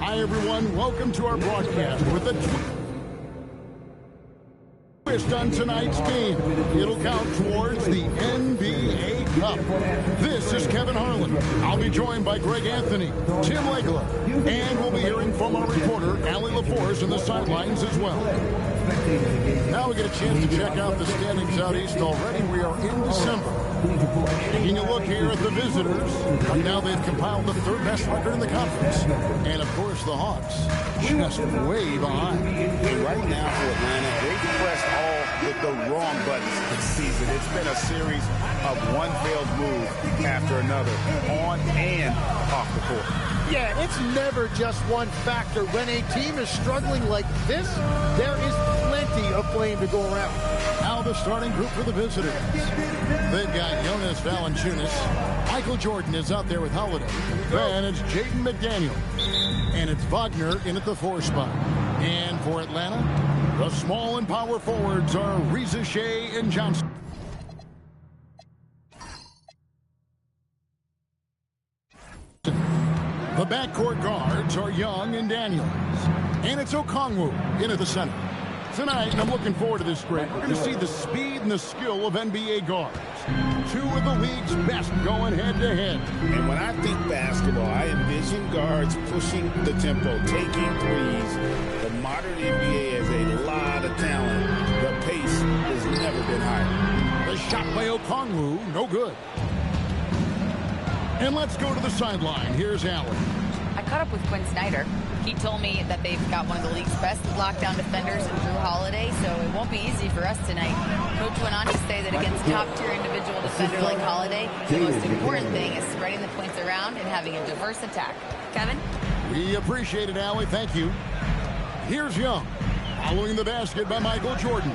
Hi, everyone. Welcome to our broadcast with a twist on tonight's game. It'll count towards the NBA Cup. This is Kevin Harlan. I'll be joined by Greg Anthony, Tim Legler, and we'll be hearing from our reporter, Allie LaForce, in the sidelines as well. Now we get a chance to check out the standings out east already. We are in December. Taking a look here at the visitors. Right now they've compiled the third best record in the conference. And of course the Hawks just way behind. And right now for Atlanta, they've pressed all with the wrong buttons this season. It's been a series of one failed move after another, on and off the court. Yeah, it's never just one factor. When a team is struggling like this, there is plenty of blame to go around. Now the starting group for the visitors. They've got Jonas Valanciunas. Michael Jordan is out there with Holiday. Then it's Jaden McDaniels. And it's Wagner in at the 4 spot. And for Atlanta, the small and power forwards are Reza Shea and Johnson. The backcourt guards are Young and Daniels. And it's Okongwu in at the center. Tonight, and I'm looking forward to this, Greg, we're going to see the speed and the skill of NBA guards. 2 of the league's best going head-to-head. And when I think basketball, I envision guards pushing the tempo, taking threes. The modern NBA has a lot of talent. The pace has never been higher. The shot by Okongwu, no good. And let's go to the sideline. Here's Allen. I caught up with Quinn Snyder. He told me that they've got one of the league's best lockdown defenders in Drew Holiday, so it won't be easy for us tonight. Coach went on to say that against top-tier individual defender like Holiday, the most important thing is spreading the points around and having a diverse attack. Kevin? We appreciate it, Allie. Thank you. Here's Young. Following the basket by Michael Jordan.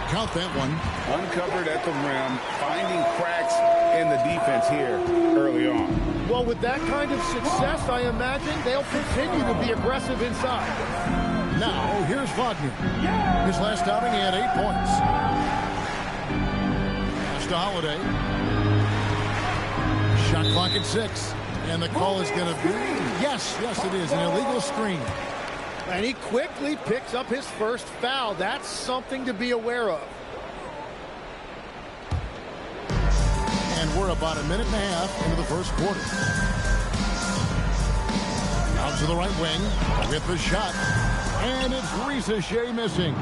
Count that one. Uncovered at the rim, finding cracks in the defense here early on. Well, with that kind of success, I imagine they'll continue to be aggressive inside. Now, here's Wagner. His last outing, he had 8 points. Pass to Holiday. Shot clock at 6. And the call is going to be, yes, it is, an illegal screen. And he quickly picks up his first foul. That's something to be aware of. And we're about a minute and a half into the first quarter. Out to the right wing with the shot. And it's Reza Shea missing.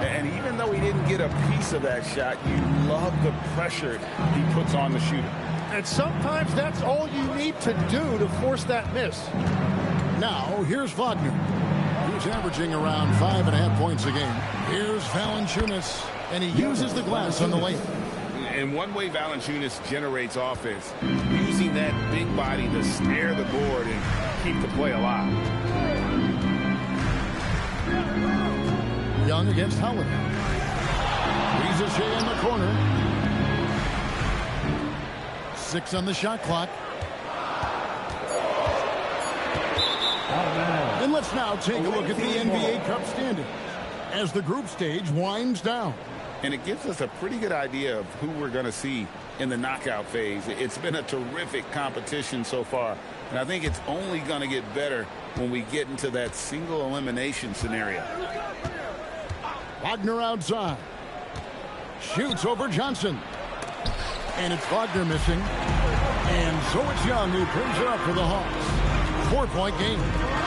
And even though he didn't get a piece of that shot, you love the pressure he puts on the shooter. And sometimes that's all you need to do to force that miss. Now, here's Wagner. He's averaging around 5.5 points a game. Here's Valanciunas, and he uses the glass on the lane. And one way Valanciunas generates offense, using that big body to snare the board and keep the play alive. Young against Holiday. Reza Shea in the corner. 6 on the shot clock. And let's now take a look at the NBA Cup standings as the group stage winds down. And it gives us a pretty good idea of who we're going to see in the knockout phase. It's been a terrific competition so far. And I think it's only going to get better when we get into that single elimination scenario. Wagner outside. Shoots over Johnson. And it's Wagner missing. And so it's Young who brings it up for the Hawks. 4-point game.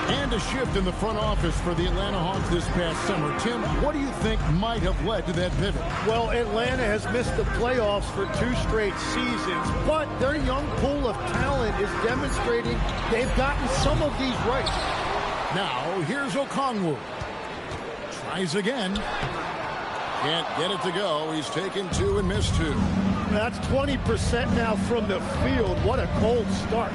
And a shift in the front office for the Atlanta Hawks this past summer. Tim, what do you think might have led to that pivot? Well, Atlanta has missed the playoffs for 2 straight seasons, but their young pool of talent is demonstrating they've gotten some of these right. Now, here's Okongwu. Tries again. Can't get it to go. He's taken 2 and missed 2. That's 20% now from the field. What a cold start.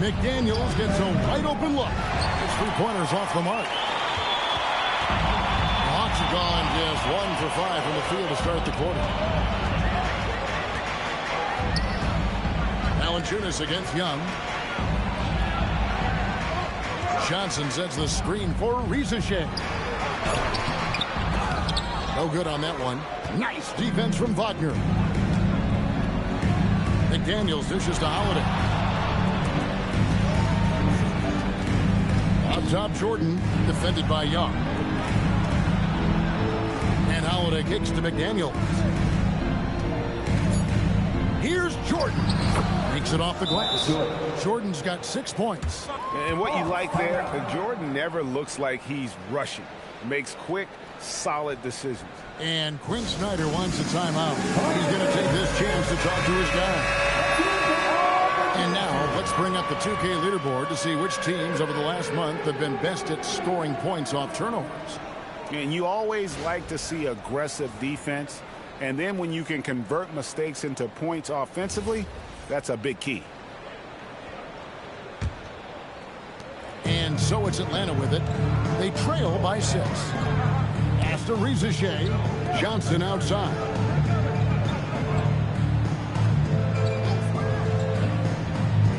McDaniels gets a wide open look. His 3-pointers off the mark. The Hawks have gone just 1 for 5 from the field to start the quarter. Valanciunas against Young. Johnson sets the screen for Reza Shea. No good on that one. Nice defense from Wagner. McDaniels dishes to Holiday. top Jordan, defended by Young. And Holiday kicks to McDaniel. Here's Jordan. Makes it off the glass. Jordan's got 6 points. And what you like there, Jordan never looks like he's rushing. Makes quick, solid decisions. And Quinn Snyder wants a timeout. He's going to take this chance to talk to his guy. And now let's bring up the 2K leaderboard to see which teams over the last month have been best at scoring points off turnovers. And you always like to see aggressive defense. And then when you can convert mistakes into points offensively, that's a big key. And so it's Atlanta with it. They trail by 6. After Rizachet, Johnson outside.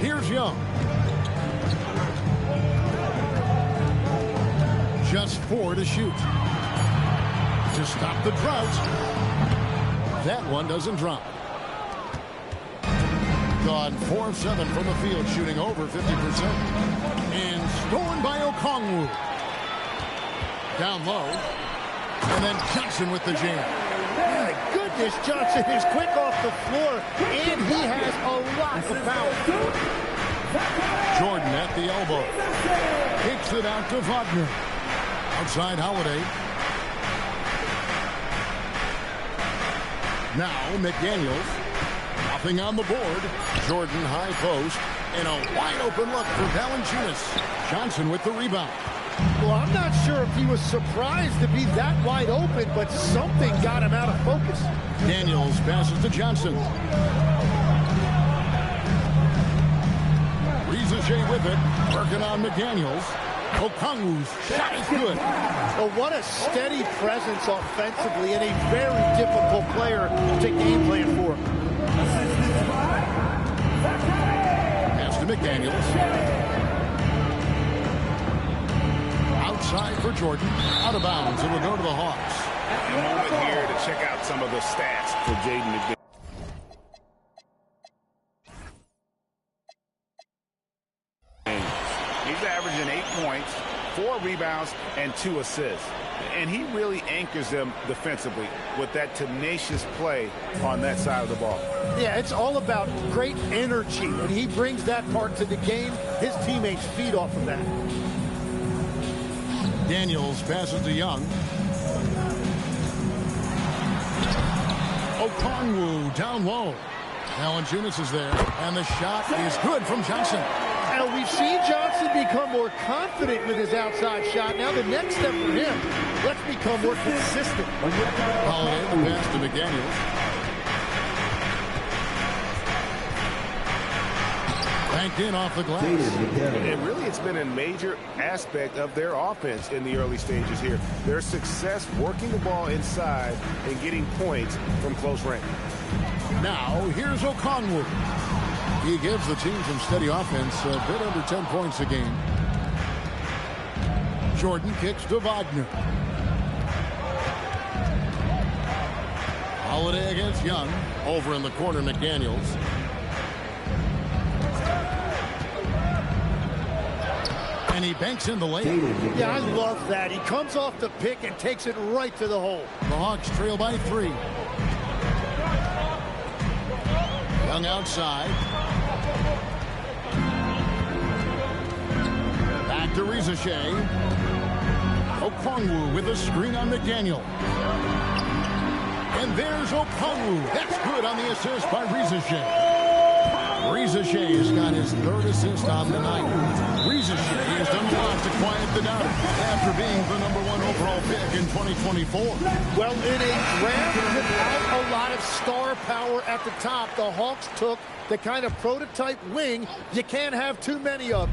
Here's Young. Just 4 to shoot. To stop the drought. That one doesn't drop. Gone 4 of 7 from the field, shooting over 50%. And stolen by Okongwu. Down low. And then Johnson with the jam. My goodness, Johnson is quick off the floor, and he has a lot of power. Jordan at the elbow. Kicks it out to Wagner. Outside Holiday. Now McDaniels. Nothing on the board. Jordan high post. And a wide open look for Valanciunas. Johnson with the rebound. Well, I'm not sure if he was surprised to be that wide open, but something got him out of focus. Daniels passes to Johnson. Rizachet with it. Working on McDaniels. Okongwu's shot is good. Well, what a steady presence offensively and a very difficult player to game plan for. Pass to McDaniels. Outside for Jordan. Out of bounds. It will go to the Hawks. A moment here to check out some of the stats for Jaden McDaniels. He's averaging 8 points, 4 rebounds, and 2 assists. And he really anchors them defensively with that tenacious play on that side of the ball. Yeah, it's all about great energy. When he brings that part to the game, his teammates feed off of that. Daniels passes to Young. Okongwu down low. Valanciunas is there, and the shot is good from Johnson. Now, we've seen Johnson become more confident with his outside shot. Now the next step for him, let's become more consistent. Holiday, the pass to McDaniels. Banked in off the glass. And really, it's been a major aspect of their offense in the early stages here. Their success working the ball inside and getting points from close range. Now, here's Okongwu. He gives the team some steady offense, a bit under 10 points a game. Jordan kicks to Wagner. Holiday against Young. Over in the corner, McDaniels. And he banks in the layup. Yeah, I love that. He comes off the pick and takes it right to the hole. The Hawks trail by 3. Young outside. Back to Rizachet. Okongwu with a screen on McDaniel. And there's Okongwu. That's good on the assist by Rizachet. Rizachet has got his 3rd assist on the night. Rizachet has done a lot to quiet the doubt after being the #1 overall pick in 2024. Well, in a draft without a lot of star power at the top, the Hawks took the kind of prototype wing you can't have too many of.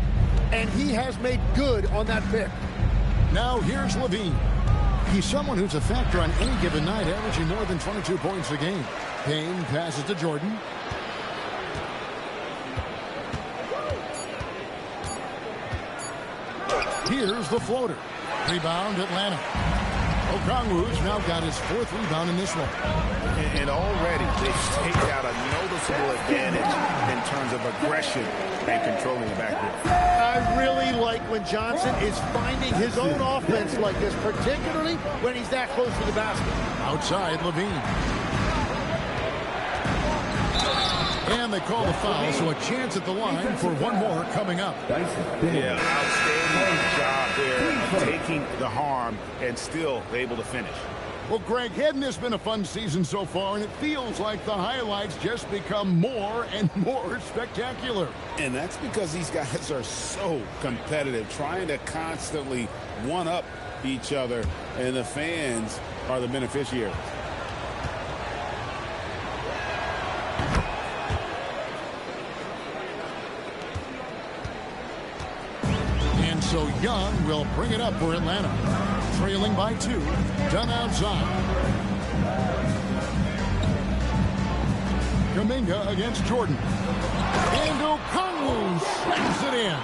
And he has made good on that pick. Now here's Levine. He's someone who's a factor on any given night, averaging more than 22 points a game. Payne passes to Jordan. Here's the floater. Rebound, Atlanta. Okongwu's now got his 4th rebound in this one. And already they've taken out a noticeable advantage in terms of aggression and controlling the backcourt. I really like when Johnson is finding his own offense like this, particularly when he's that close to the basket. Outside, Levine. And they call the foul, so a chance at the line for one more coming up. Yeah, outstanding job there of taking the harm and still able to finish. Well, Greg, hadn't this been a fun season so far? And it feels like the highlights just become more and more spectacular. And that's because these guys are so competitive, trying to constantly one-up each other, and the fans are the beneficiaries. And so Young will bring it up for Atlanta. Trailing by 2. Done outside. Kuminga against Jordan. And Okongwu slams it in.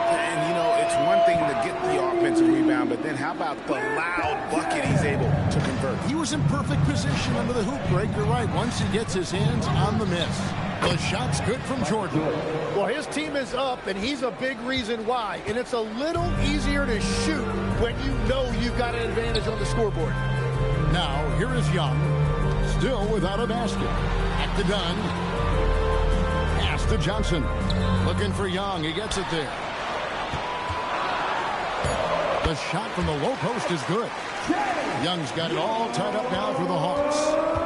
And, you know, it's one thing to get the offensive rebound, but then how about the loud bucket he's able to convert? He was in perfect position under the hoop break. You're right. Once he gets his hands on the miss. The shot's good from Jordan. Well, his team is up, and he's a big reason why. And it's a little easier to shoot when you know you've got an advantage on the scoreboard. Now, here is Young. Still without a basket. At the Dunn. Pass to Johnson. Looking for Young. He gets it there. The shot from the low post is good. Young's got it all tied up now for the Hawks.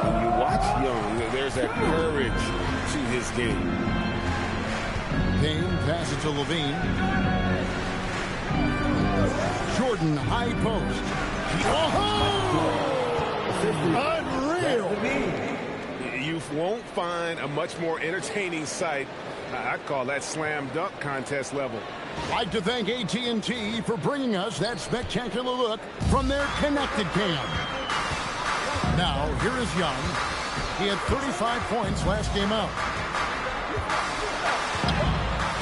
When you watch Young, there's that courage to his game. Payne passes to Levine. Jordan, high post. Oh! Unreal! You won't find a much more entertaining sight. I call that slam dunk contest level. Like to thank AT&T for bringing us that spectacular look from their connected cam. Now, here is Young. He had 35 points last game out.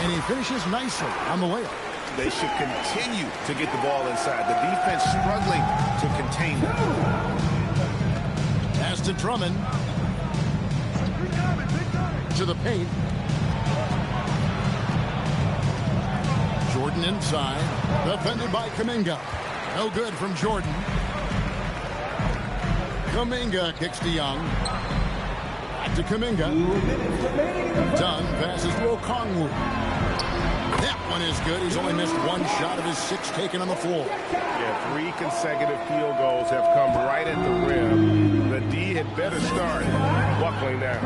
And he finishes nicely on the layup. They should continue to get the ball inside. The defense struggling to contain them. Pass to Drummond. To the paint. Jordan inside. Defended by Kuminga. No good from Jordan. Kuminga kicks to Young. Back to Kuminga. Dunn passes to Okongwu. That one is good. He's only missed one shot of his 6 taken on the floor. Yeah, 3 consecutive field goals have come right at the rim. The D had better start buckling down.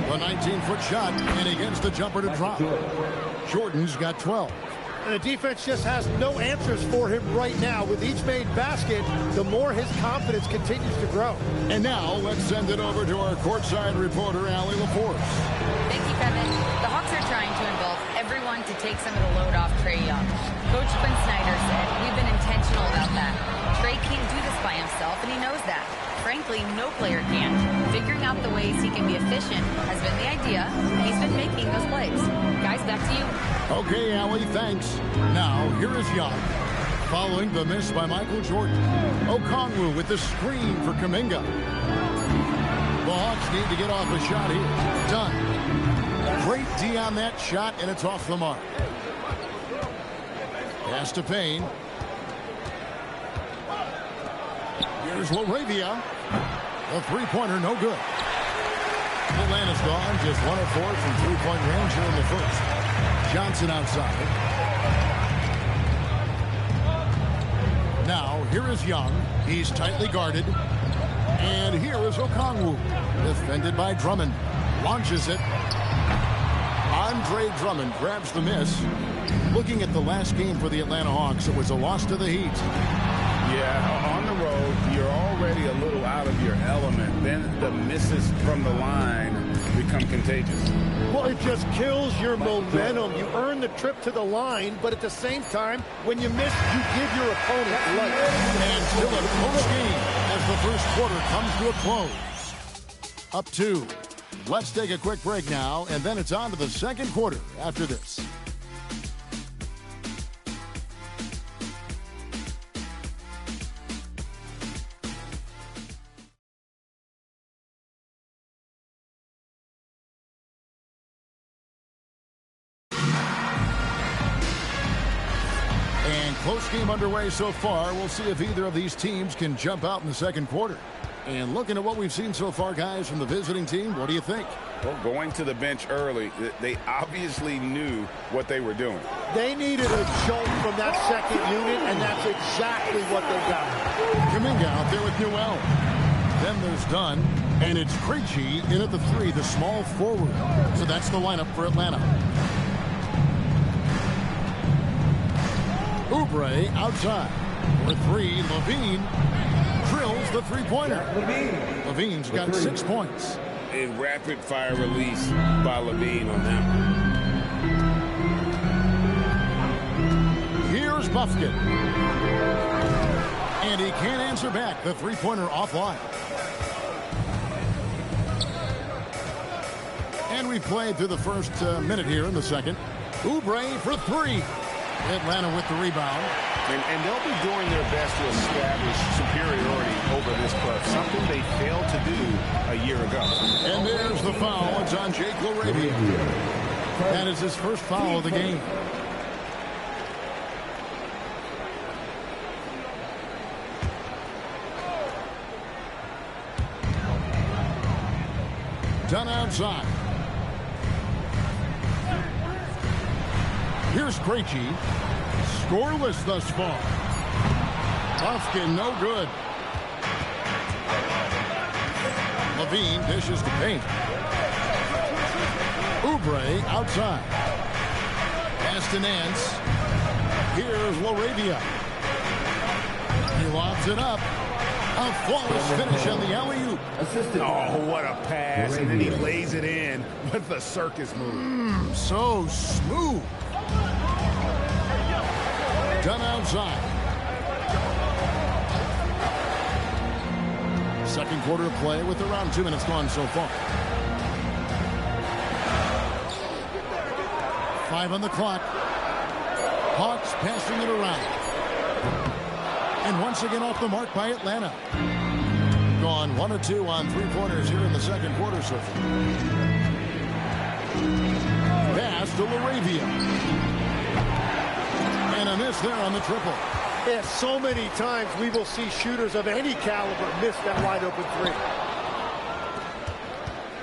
The 19-foot shot, and he gets the jumper to drop. Jordan's got 12. And the defense just has no answers for him right now. With each made basket, the more his confidence continues to grow. And now, let's send it over to our courtside reporter, Allie LaForce. Thank you, Kevin. The Hawks are trying to involve everyone to take some of the load off Trae Young. Coach Quinn Snyder said, "We've been intentional about that. Trae can't do this by himself, and he knows that. Frankly, no player can. Figuring out the ways he can be efficient has been the idea, and he's been making those plays. Guys, back to you." Okay, Allie, thanks. Now, here is Young. Following the miss by Michael Jordan. Okongwu with the screen for Kuminga. The Hawks need to get off a shot here. Done. Great D on that shot, and it's off the mark. Pass to Payne. Here's Laravia. The three-pointer, no good. Atlanta's gone, just 1 of 4 from three-point range here in the first. Johnson outside. Now, here is Young. He's tightly guarded. And here is Okongwu. Defended by Drummond. Launches it. Andre Drummond grabs the miss. Looking at the last game for the Atlanta Hawks, it was a loss to the Heat. Yeah, on the road, you're already a little out of your element. Then the misses from the line become contagious. Well, it just kills your momentum. You earn the trip to the line, but at the same time, when you miss, you give your opponent life. And still a close game as the first quarter comes to a close. Up 2. Let's take a quick break now, and then it's on to the second quarter after this. Close game underway so far. We'll see if either of these teams can jump out in the second quarter. And looking at what we've seen so far, guys, from the visiting team, what do you think? Well, going to the bench early, they obviously knew what they were doing. They needed a jolt from that second unit, and that's exactly what they got. Kaminga out there with Newell. Then there's Dunn, and it's Krejci in at the 3, the small forward. So that's the lineup for Atlanta. Oubre outside. For 3, Levine drills the three-pointer. Levine's got 6 points. A rapid-fire release by Levine on that one. Here's Buffkin. And he can't answer back. The three-pointer offline. And we played through the first minute here in the second. Oubre for 3. Atlanta with the rebound. And they'll be doing their best to establish superiority over this club, something they failed to do a year ago. And there's the foul. It's on Jake LaRavia. That is his first foul of the game. Done outside. Here's Krejci. Scoreless thus far. Buffkin, no good. Levine dishes to paint. Oubre outside. Pass to Nance. Here's LaRavia. He lobs it up. A flawless finish on the alley-oop. Oh, what a pass. And then he lays it in with the circus move. So smooth. Done outside. Second quarter of play with around 2 minutes gone so far. 5 on the clock. Hawks passing it around. And once again off the mark by Atlanta. Gone 1 of 2 on three-pointers here in the second quarter so far. Pass to LaRavia. And a miss there on the triple. Yeah, so many times we will see shooters of any caliber miss that wide open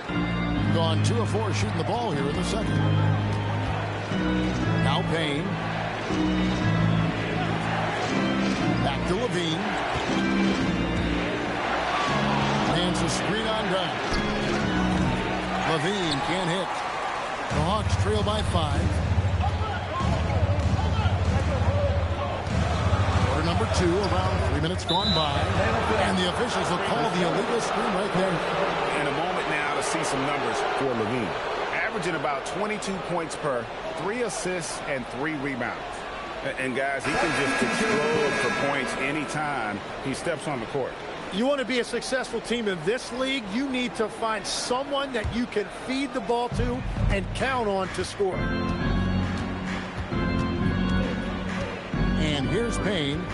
3. Gone 2 of 4 shooting the ball here in the second. Now Payne. Back to Levine. Hands a screen on down. Levine can't hit. The Hawks trail by 5. Quarter number 2, around 3 minutes gone by. And the officials will call the illegal screen right there. In a moment now to see some numbers for Levine. Averaging about 22 points per, 3 assists, and 3 rebounds. And guys, he can just explode for points anytime he steps on the court. You want to be a successful team in this league, you need to find someone that you can feed the ball to and count on to score. And here's Payne.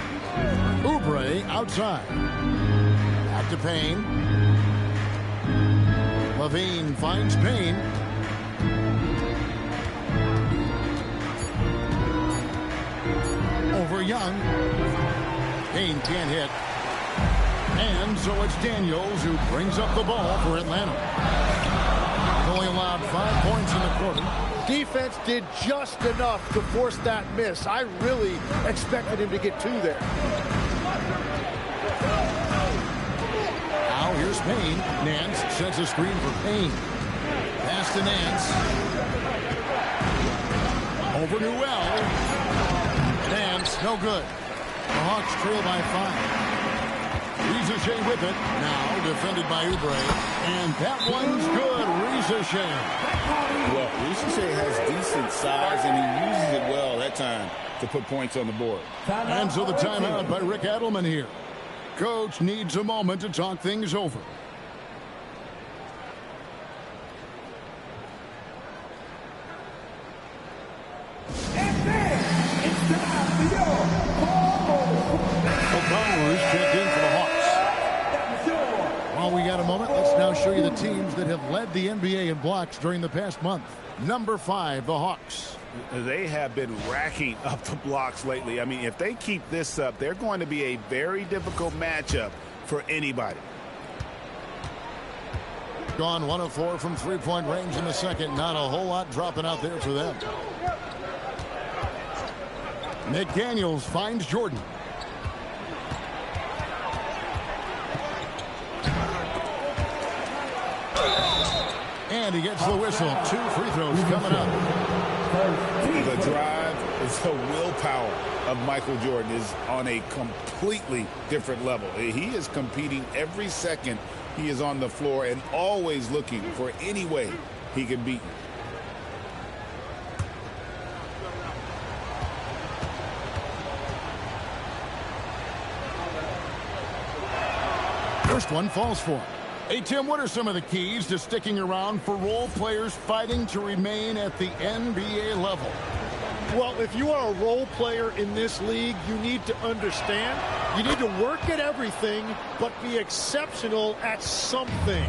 Oubre outside. Back to Payne. Levine finds Payne. Over Young. Payne can't hit. And so it's Daniels who brings up the ball for Atlanta. Only allowed 5 points in the quarter. Defense did just enough to force that miss. I really expected him to get 2 there. Now here's Payne. Nance sets a screen for Payne. Pass to Nance. Over Newell. Nance, no good. The Hawks trail by 5. Ricochet with it. Now defended by Oubre. And that one's good. Ricochet. Well, Ricochet has decent size, and he uses it well that time to put points on the board. And so the timeout by Rick Adelman here. Coach needs a moment to talk things over. Powers checked in for the Hawks. While we got a moment, let's now show you the teams that have led the NBA in blocks during the past month. Number 5, the Hawks. They have been racking up the blocks lately. I mean, if they keep this up, they're going to be a very difficult matchup for anybody. Gone 1 of 4 from three-point range in the second. Not a whole lot dropping out there for them. McDaniels finds Jordan. And he gets the whistle. 2 free throws coming up. The drive is the willpower of Michael Jordan is on a completely different level. He is competing every second he is on the floor and always looking for any way he can beat you. First one falls for him. Hey, Tim, what are some of the keys to sticking around for role players fighting to remain at the NBA level? Well, if you are a role player in this league, you need to understand you need to work at everything but be exceptional at something.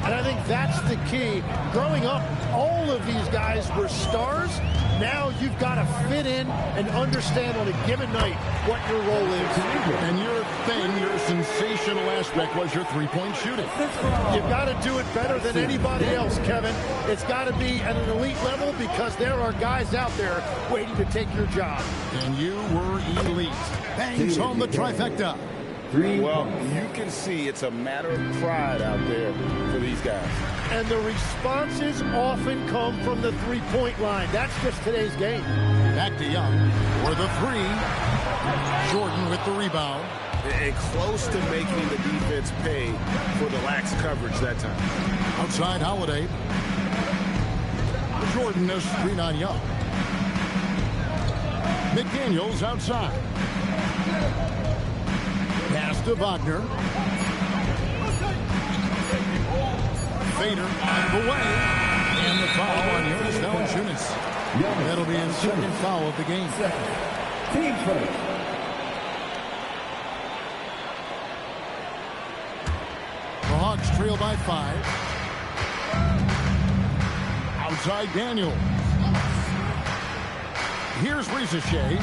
And I think that's the key. Growing up, all of these guys were stars. Now you've got to fit in and understand on a given night what your role is. And your thing, your sensational aspect was your three-point shooting. You've got to do it better than anybody else, Kevin. It's got to be at an elite level because there are guys out there waiting to take your job. And you were elite. Bangs home the trifecta. Well, you can see it's a matter of pride out there for these guys. And the responses often come from the three-point line. That's just today's game. Back to Young for the 3. Jordan with the rebound. And close to making the defense pay for the lax coverage that time. Outside Holiday. Jordan is screen on Young. McDaniels outside. Pass to Wagner. Fader out of the way. And the foul on Jonas Valanciunas. That'll be his second foul of the game. Team first. The Hawks trail by 5. Outside Daniel. Here's Ricochet.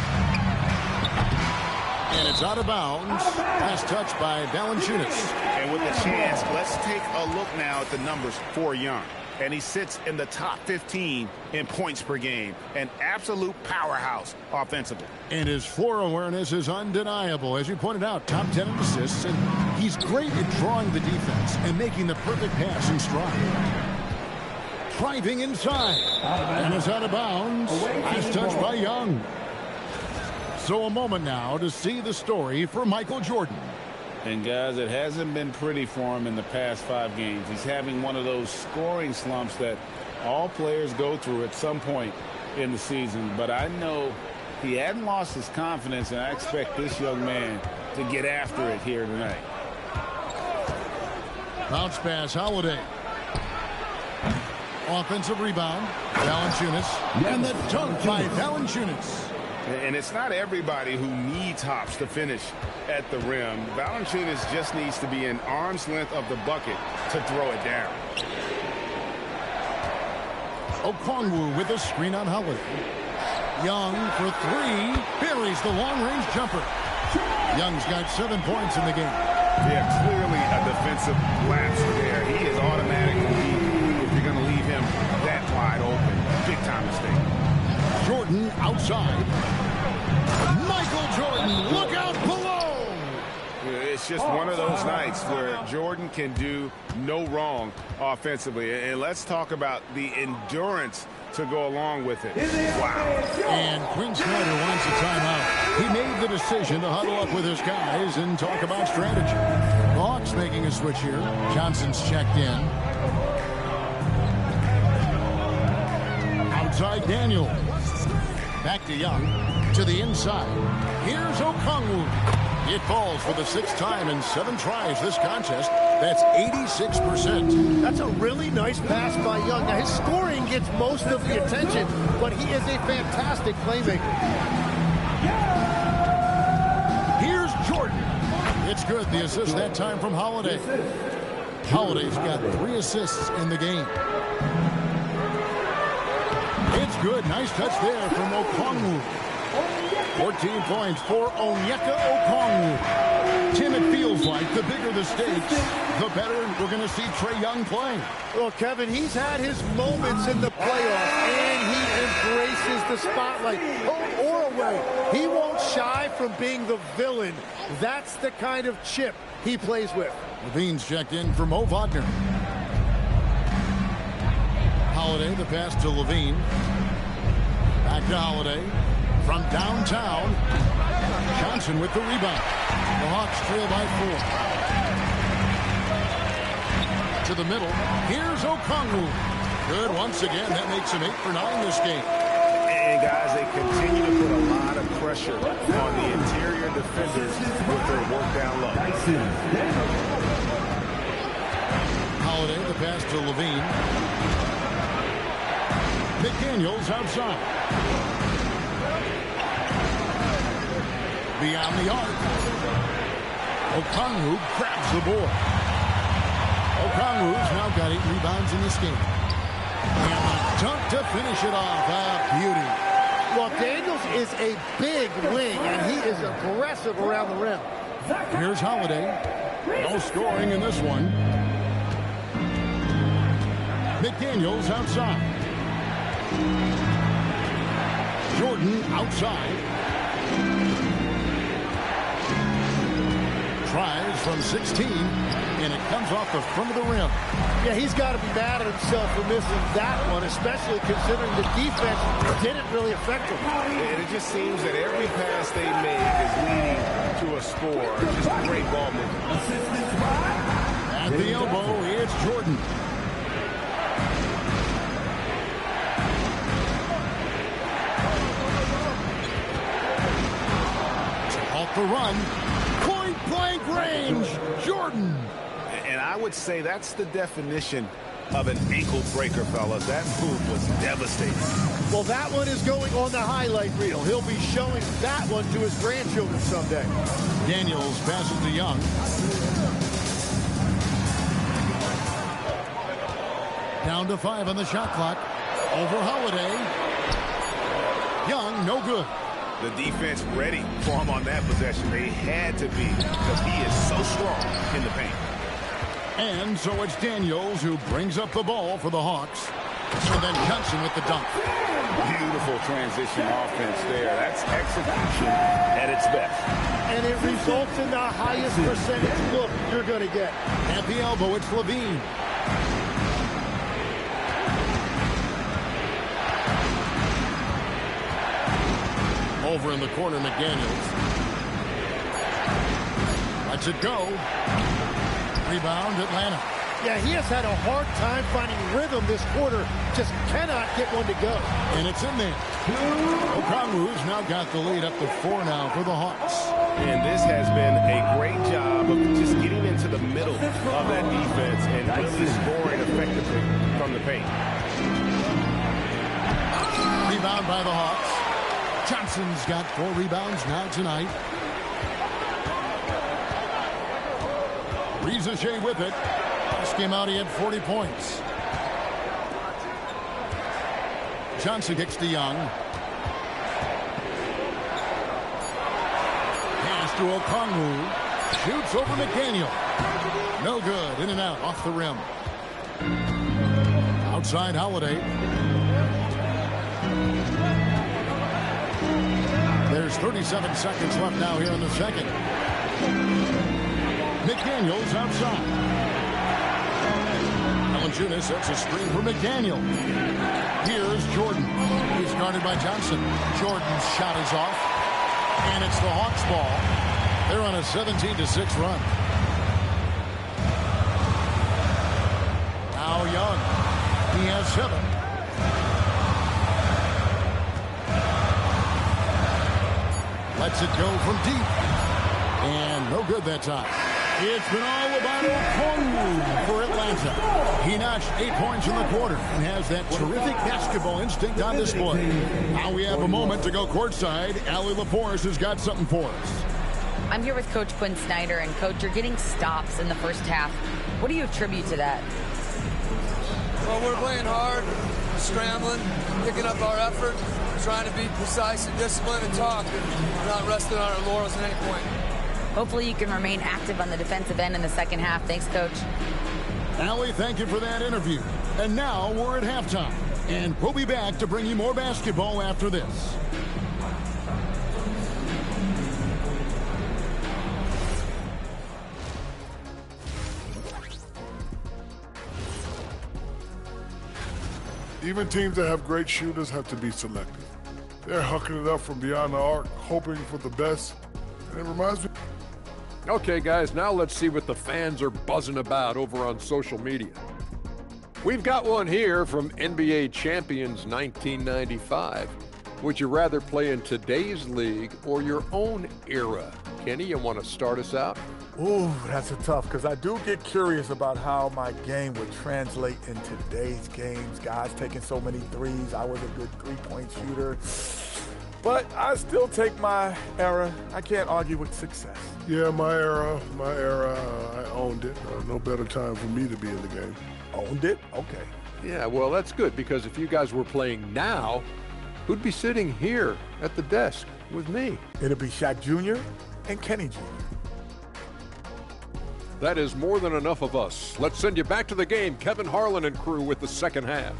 And it's out of bounds. Last touch by Valanciunas. And with the chance, let's take a look now at the numbers for Young. And he sits in the top 15 in points per game. An absolute powerhouse offensively. And his floor awareness is undeniable. As you pointed out, top 10 in assists. And he's great at drawing the defense and making the perfect pass in stride. Driving inside. And it's out of bounds. Last touch by Young. So a moment now to see the story for Michael Jordan. And guys, it hasn't been pretty for him in the past 5 games. He's having one of those scoring slumps that all players go through at some point in the season. But I know he hadn't lost his confidence, and I expect this young man to get after it here tonight. Bounce pass, Holiday. Offensive rebound, Valanciunas. And the dunk by Valanciunas. And it's not everybody who needs hops to finish at the rim. Valanciunas just needs to be an arm's length of the bucket to throw it down. Okongwu with a screen on Holiday. Young for 3. Buries the long-range jumper. Young's got 7 points in the game. Yeah, clearly a defensive lapse there. He is automatically beat if you're going to leave him that wide open. Big-time mistake. Jordan outside. Michael Jordan, look out below! It's just one of those nights where Jordan can do no wrong offensively. And let's talk about the endurance to go along with it. Wow. And Quinn Snyder wants a timeout. He made the decision to huddle up with his guys and talk about strategy. The Hawks making a switch here. Johnson's checked in. Outside Daniel. Back to Young. To the inside. Here's Okongwu. It falls for the 6th time in 7 tries this contest. That's 86%. That's a really nice pass by Young. Now, his scoring gets most of the attention, but he is a fantastic playmaker. Here's Jordan. It's good. The assist that time from Holiday. Holiday's got 3 assists in the game. It's good. Nice touch there from Okongwu. 14 points for Onyeka Okongwu. Tim, it feels like the bigger the stakes, the better we're going to see Trae Young play. Well, Kevin, he's had his moments in the playoffs, and he embraces the spotlight, home or away. He won't shy from being the villain. That's the kind of chip he plays with. Levine's checked in for Mo Wagner. Holiday, the pass to Levine. Back to Holiday. From downtown, Johnson with the rebound. The Hawks trail by 4. To the middle. Here's Okongwu. Good once again. That makes him 8 for 9 this game. And guys, they continue to put a lot of pressure on the interior defenders with their work down low. Holiday, the pass to Levine. McDaniels outside. Beyond the arc. Okongwu grabs the board. Okongwu's now got 8 rebounds in this game. And a dunk to finish it off. A beauty. Well, Daniels is a big wing, and he is aggressive around the rim. Here's Holiday. No scoring in this one. McDaniels outside. Jordan outside. Tries from 16, and it comes off the front of the rim. Yeah, he's got to be mad at himself for missing that one, especially considering the defense didn't really affect him. And it just seems that every pass they make is leading to a score. Just great ball movement. At the elbow, it's Jordan. To halt the run. Point-blank range, Jordan. And I would say that's the definition of an ankle breaker, fellas. That move was devastating. Well, that one is going on the highlight reel. He'll be showing that one to his grandchildren someday. Daniels passes to Young. Down to 5 on the shot clock. Over Holiday. Young, no good. The defense ready for him on that possession. They had to be, because he is so strong in the paint. And so it's Daniels who brings up the ball for the Hawks. And then Johnson with the dunk. Beautiful transition offense there. That's execution at its best. And it results in the highest percentage look you're going to get. At the elbow, it's Levine. Over in the corner, McDaniels. Lets it go. Rebound, Atlanta. Yeah, he has had a hard time finding rhythm this quarter. Just cannot get one to go. And it's in there. Okongwu's now got the lead up to 4 now for the Hawks. And this has been a great job of just getting into the middle of that defense and really scoring effectively from the paint. Rebound by the Hawks. Johnson's got 4 rebounds now tonight. Rizachet with it. Last game out, he had 40 points. Johnson kicks to Young. Pass to Okongwu. Shoots over McDaniel. No good. In and out. Off the rim. Outside Holiday. There's 37 seconds left now here in the second. McDaniels outside. Valanciunas sets a screen for McDaniel. Here's Jordan. He's guarded by Johnson. Jordan's shot is off. And it's the Hawks ball. They're on a 17-6 run. Now Young. He has 7. Lets it go from deep. And no good that time. It's been all about Okongwu for Atlanta. He notched 8 points in the quarter and has that terrific basketball instinct on display. Now we have a moment to go courtside. Allie Laporte has got something for us. I'm here with Coach Quinn Snyder, and Coach, you're getting stops in the first half. What do you attribute to that? Well, we're playing hard. scrambling, picking up our effort, trying to be precise and disciplined and talk, and not resting on our laurels at any point. Hopefully you can remain active on the defensive end in the second half. Thanks, Coach. Allie, thank you for that interview. And now we're at halftime. And we'll be back to bring you more basketball after this. Even teams that have great shooters have to be selective. They're hucking it up from beyond the arc, hoping for the best. And it reminds me. Okay, guys, now let's see what the fans are buzzing about over on social media. We've got one here from NBA Champions 1995. Would you rather play in today's league or your own era? Kenny, you want to start us out? Ooh, that's a tough, because I do get curious about how my game would translate in today's games. Guys taking so many threes. I was a good three-point shooter. But I still take my era. I can't argue with success. Yeah, my era, I owned it. No better time for me to be in the game. Owned it? Okay. Yeah, well, that's good, because if you guys were playing now, who'd be sitting here at the desk with me? It'd be Shaq Jr. and Kenny Jr. That is more than enough of us. Let's send you back to the game, Kevin Harlan and crew, with the second half.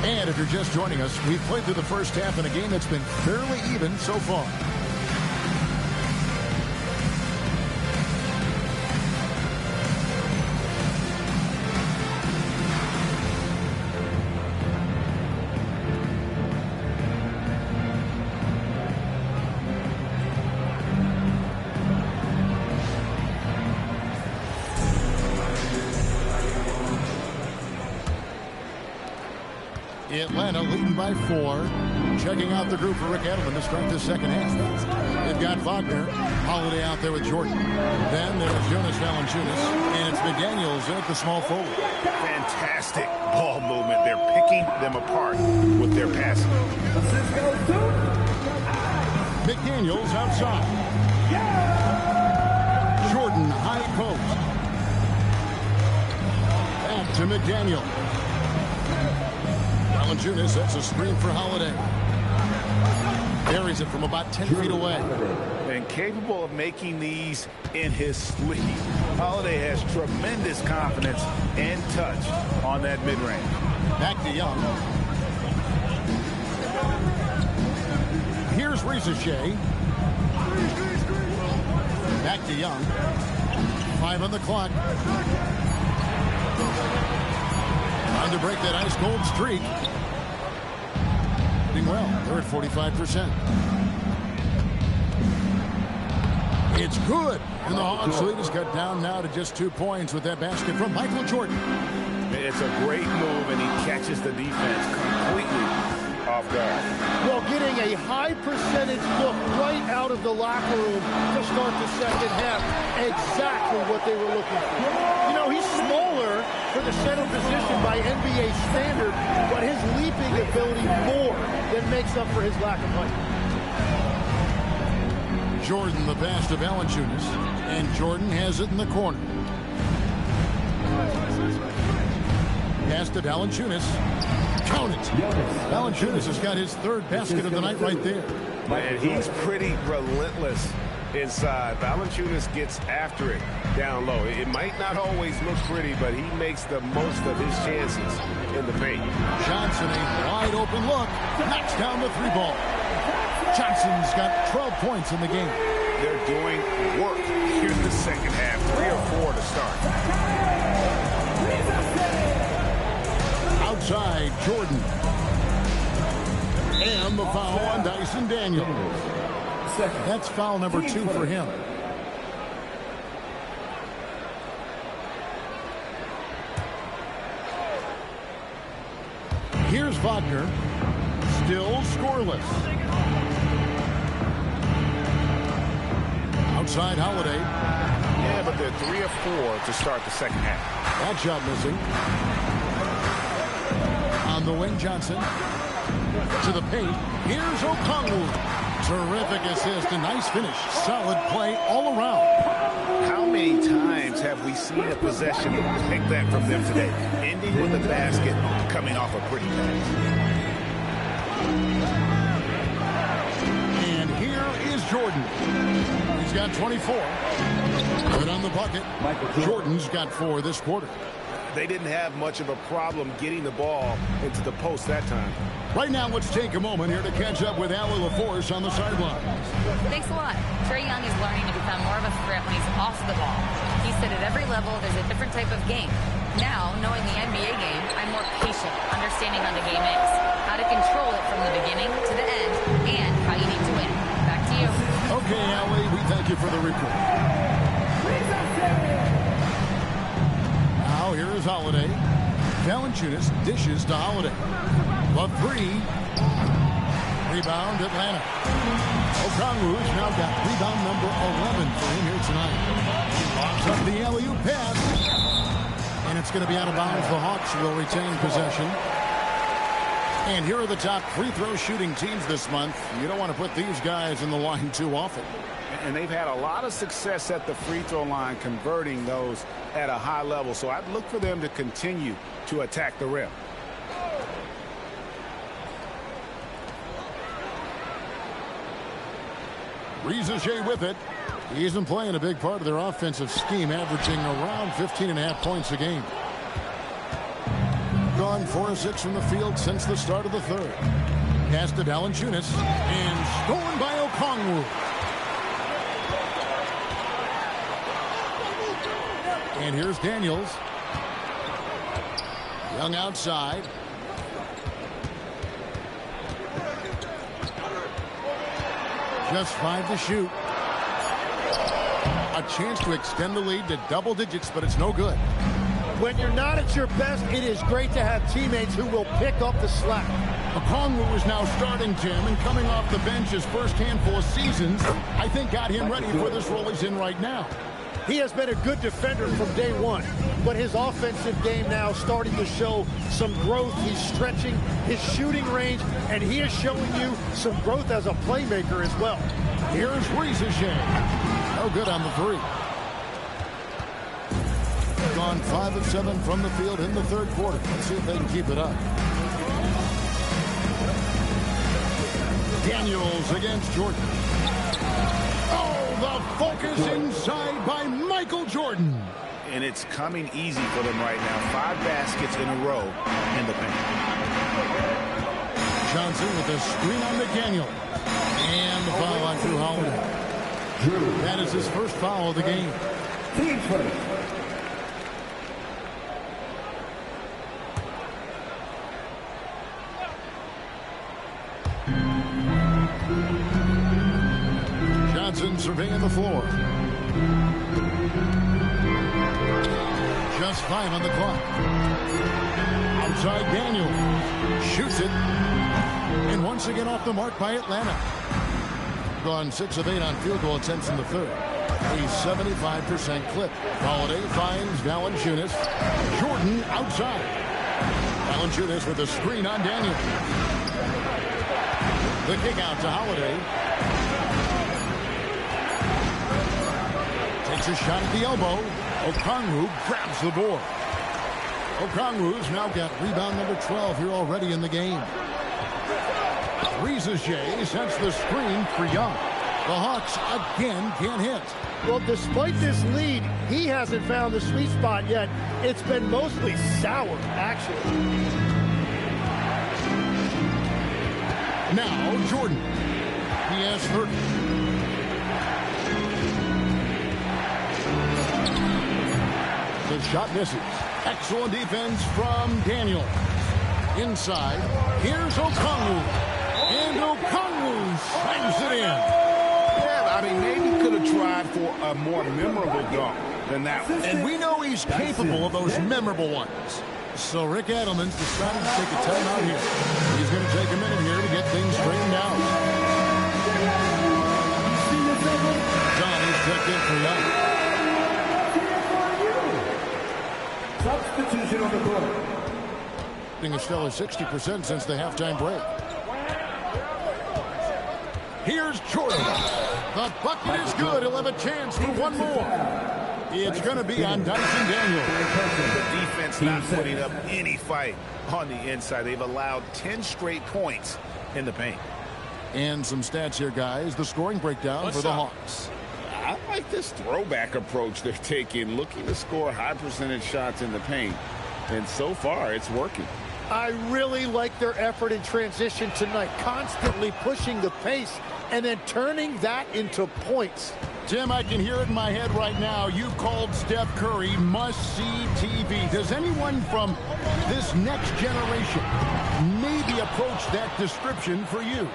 And if you're just joining us, we've played through the first half in a game that's been fairly even so far. Atlanta leading by 4. Checking out the group for Rick Edelman to start this second half. They've got Wagner, Holiday out there with Jordan. Then there's Jonas Valanciunas, and it's McDaniels at the small forward. Fantastic ball movement. They're picking them apart with their passing. McDaniels outside. Jordan high post. Back to McDaniel. Valanciunas, that's a screen for Holiday. Buries it from about 10 feet away. And capable of making these in his sleep. Holiday has tremendous confidence and touch on that mid-range. Back to Young. Here's Rizachet. Back to Young. 5 on the clock. Time to break that ice-cold streak. Doing well. They're at 45%. It's good. And the Hawks lead is cut down now to just 2 points with that basket from Michael Jordan. It's a great move, and he catches the defense completely off guard. Well, getting a high percentage look right out of the locker room to start the second half. Exactly what they were looking for. You know, he's smaller for the center position by NBA standard, but his leaping ability more than makes up for his lack of height. Jordan the pass to Valanciunas, and Jordan has it in the corner. Pass to Valanciunas. Count it. Valanciunas has got his third basket of the night right there. And he's pretty relentless inside. Valanciunas gets after it down low. It might not always look pretty, but he makes the most of his chances in the paint. Johnson, a wide open look, knocks down the 3-ball. Johnson's got 12 points in the game. They're doing work here in the second half. 3 or 4 to start. Outside, Jordan. And the foul on Dyson Daniels. That's foul number 2 for him. Here's Wagner. Still scoreless. Outside Holiday. Yeah, but they're 3 or 4 to start the second half. That shot missing. On On the wing, Johnson. To the paint. Here's Okongwu. Terrific assist. A nice finish. Solid play all around. How many times have we seen a possession pick that from them today? Ending with a basket, coming off a pretty pass. And here is Jordan. He's got 24. Right on the bucket. Jordan's got 4 this quarter. They didn't have much of a problem getting the ball into the post that time. Right now, let's take a moment here to catch up with Allie LaForce on the sideline. Thanks a lot. Trae Young is learning to become more of a threat when he's off the ball. He said at every level there's a different type of game. Now, knowing the NBA game, I'm more patient, understanding how the game is, how to control it from the beginning to the end, and how you need to win. Back to you. Okay, Allie, we thank you for the report. Now, here is Holiday. Valanciunas dishes to Holiday. Love 3. Rebound, Atlanta. Okongwu's now got rebound number 11 for him here tonight. Lobs up the alley-oop pass. And it's going to be out of bounds. The Hawks will retain possession. And here are the top free throw shooting teams this month. You don't want to put these guys in the line too often. And they've had a lot of success at the free throw line converting those at a high level. So I'd look for them to continue to attack the rim. Riza with it. He isn't playing a big part of their offensive scheme, averaging around 15.5 points a game. Gone 4 of 6 from the field since the start of the third. Pass to Valanciunas and stolen by Okongwu. And here's Daniels. Young outside. Just 5 to shoot. A chance to extend the lead to double digits, but it's no good. When you're not at your best, it is great to have teammates who will pick up the slack. Okongwu is now starting, Tim, and coming off the bench his first handful of seasons, I think got him ready for this role he's in right now. He has been a good defender from day one, but his offensive game now starting to show some growth. He's stretching his shooting range, and he is showing you some growth as a playmaker as well. Here's Riza. No good on the 3. Gone 5 of 7 from the field in the third quarter. Let's see if they can keep it up. Daniels against Jordan. The focus inside by Michael Jordan. And it's coming easy for them right now. 5 baskets in a row in the paint. Johnson with a screen on McDaniel. And the foul on Drew Holiday. That is his first foul of the game. Team Chamberlain. Johnson surveying the floor. Just 5 on the clock. Outside Daniel. Shoots it. And once again off the mark by Atlanta. Gone 6 of 8 on field goal attempts in the third. A 75% clip. Holiday finds Valanciunas. Jordan outside. Valanciunas with a screen on Daniel. The kick out to Holiday. Takes a shot at the elbow. Okongwu grabs the board. Okongwu's now got rebound number 12 here already in the game. Riza sets the screen for Young. The Hawks again can't hit. Well, despite this lead, he hasn't found the sweet spot yet. It's been mostly sour, actually. Now Jordan. He has 30. The shot misses. Excellent defense from Daniel. Inside, here's Okongwu. And Okongwu slams it in. Yeah, I mean, maybe could have tried for a more memorable dunk than that one. And we know he's capable of those memorable ones. So Rick Adelman's decided to take a timeout here. He's going to take a minute here to get things straightened out. Johnny's checked in for Young. Substitution on the court. shooting a stellar 60% since the halftime break. Here's Jordan. The bucket is good. He'll have a chance for one more. It's going to be on Dyson Daniels. The defense not putting up any fight on the inside. They've allowed 10 straight points in the paint. And some stats here, guys. The scoring breakdown for the Hawks. I like this throwback approach they're taking, looking to score high percentage shots in the paint. And so far, it's working. I really like their effort in transition tonight, constantly pushing the pace and then turning that into points. Jim, I can hear it in my head right now. You called Steph Curry must-see TV. Does anyone from this next generation maybe approach that description for you?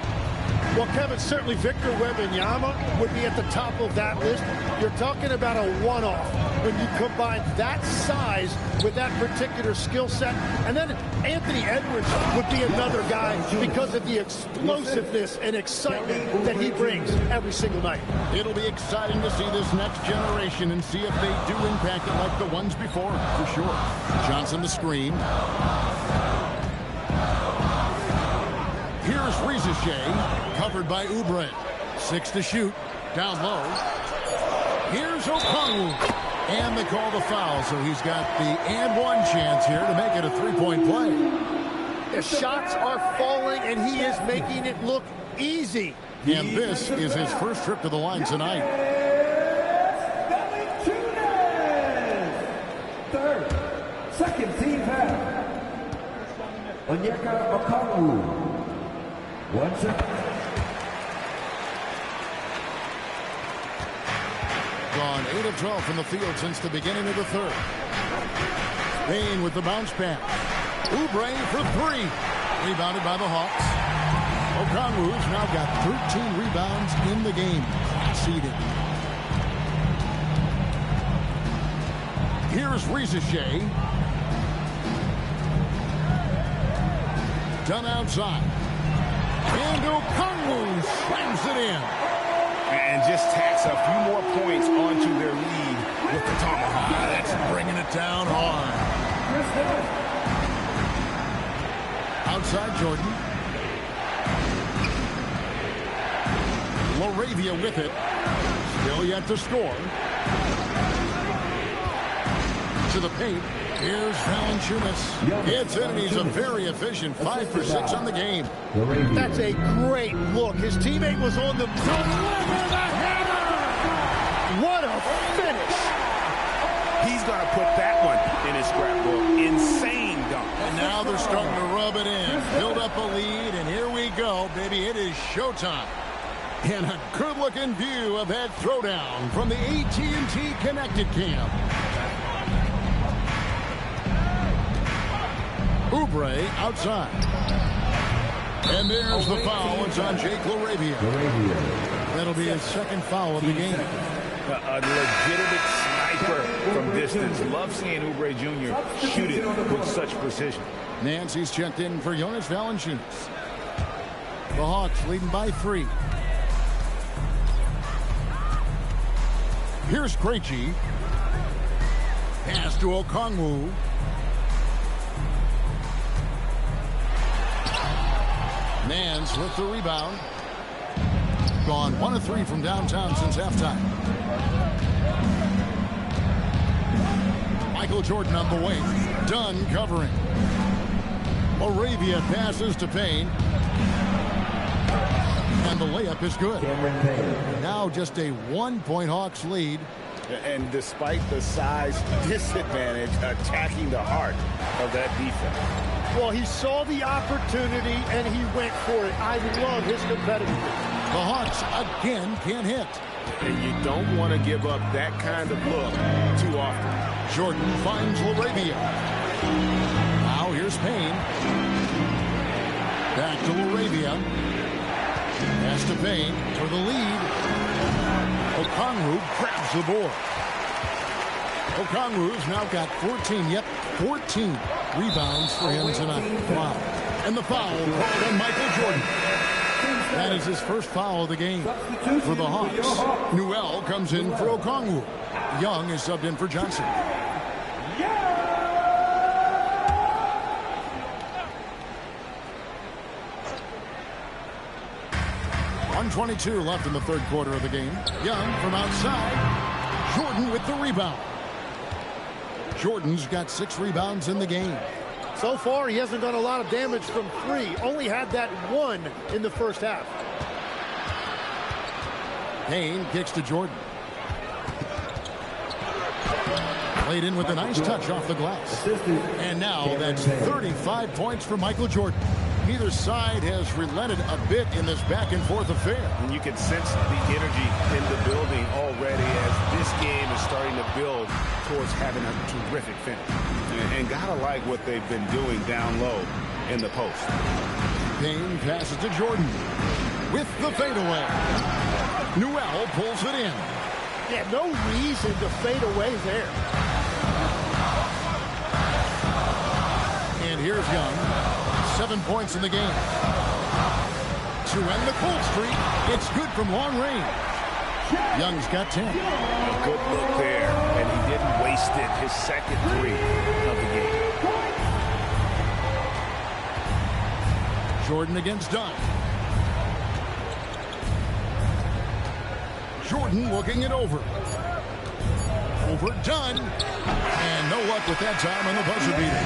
Well, Kevin, certainly Victor Wembanyama would be at the top of that list. You're talking about a one-off when you combine that size with that particular skill set. And then Anthony Edwards would be another guy because of the explosiveness and excitement that he brings every single night. It'll be exciting to see this next generation and see if they do impact it like the ones before, for sure. Johnson the screen. Here's Rizachet, covered by Oubre. 6 to shoot, down low. Here's Okongwu, and they call the foul, so he's got the and one chance here to make it a three-point play. The shots are falling, and he is making it look easy. And this is his first trip to the line tonight. Third, second team foul. Onyeka Okongwu. 1 second. Gone 8 of 12 from the field since the beginning of the third. Payne with the bounce pass. Oubre for 3. Rebounded by the Hawks. Okongwu's now got 13 rebounds in the game. Conceded. Here's Rizachet. Done outside. And Okongwu slams it in. And just tacks a few more points onto their lead with the tomahawk. That's bringing it down hard. Outside Jordan. Laravia with it. Still yet to score. To the paint. Here's Valanciunas. It's in, and he's a very efficient 5 for 6 on the game. That's a great look. His teammate was on the deliver the hammer. What a finish. He's going to put that one in his scrapbook. Insane dunk. And now they're starting to rub it in. Build up a lead, and here we go, baby. It is showtime. And a good-looking view of that throwdown from the AT&T Connected Cam. Oubre outside. And there's the foul. It's on Jake Laravia. That'll be his second foul of the game. A legitimate sniper from distance. Love seeing Oubre Jr. shoot it with such precision. Nancy's checked in for Jonas Valanciunas. The Hawks leading by 3. Here's Krejci. Pass to Okongwu. Nance with the rebound. Gone 1 of 3 from downtown since halftime. Michael Jordan on the wing. Dunn covering. Laravia passes to Payne. And the layup is good. Now just a 1-point Hawks lead. And despite the size disadvantage, attacking the heart of that defense. Well, he saw the opportunity, and he went for it. I love his competitiveness. The Hawks again can't hit. And you don't want to give up that kind of look too often. Jordan finds Laravia. Now here's Payne. Back to Laravia. Pass to Payne for the lead. Okongwu grabs the board. Okongwu's now got 14. Yep, 14 rebounds for him tonight. Wow. And the foul called on Michael Jordan. That is his first foul of the game for the Hawks. Newell comes in for Okongwu. Young is subbed in for Johnson. 1:22 left in the third quarter of the game. Young from outside. Jordan with the rebound. Jordan's got 6 rebounds in the game. So far, he hasn't done a lot of damage from 3. Only had that 1 in the first half. Payne kicks to Jordan. Played in with a nice touch off the glass. And now that's 35 points for Michael Jordan. Neither side has relented a bit in this back-and-forth affair. And you can sense the energy in the building already as this game is starting to build towards having a terrific finish. And gotta like what they've been doing down low in the post. Payne passes to Jordan with the fadeaway. Newell pulls it in. Yeah, no reason to fade away there. And here's Young. 7 points in the game. To end the cold streak, it's good from long range. Young's got 10. A good look there, and he didn't waste it. His second 3 of the game. Jordan against Dunn. Jordan looking it over. Over Dunn. And no luck with that time on the buzzer beater.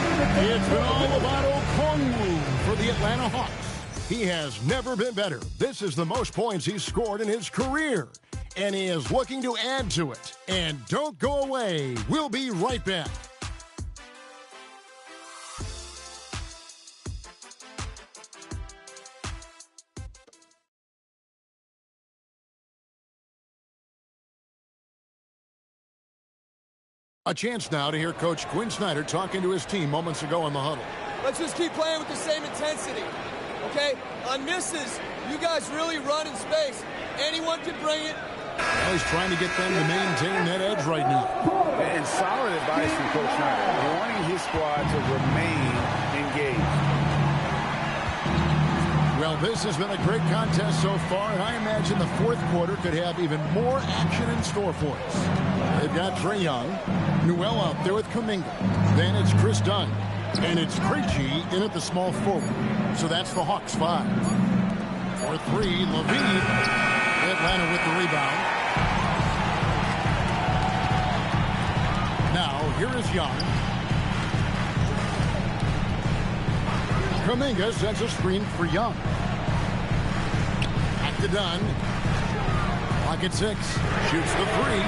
It's been all about Okongwu for the Atlanta Hawks. He has never been better. This is the most points he's scored in his career. And he is looking to add to it. And don't go away. We'll be right back. A chance now to hear Coach Quinn Snyder talking to his team moments ago in the huddle. Let's just keep playing with the same intensity, okay? On misses, you guys really run in space. Anyone can bring it. Well, he's trying to get them to maintain that edge right now. And solid advice from Coach Snyder, wanting his squad to remain engaged. Well, this has been a great contest so far, and I imagine the fourth quarter could have even more action in store for us. They've got Trae Young, Newell out there with Kuminga. Then it's Chris Dunn, and it's Krejci in at the small forward. So that's the Hawks 5. For 3, Levine. Atlanta with the rebound. Now, here is Young. Kuminga sets a screen for Young. Back to Dunn. Pocket 6. Shoots the 3.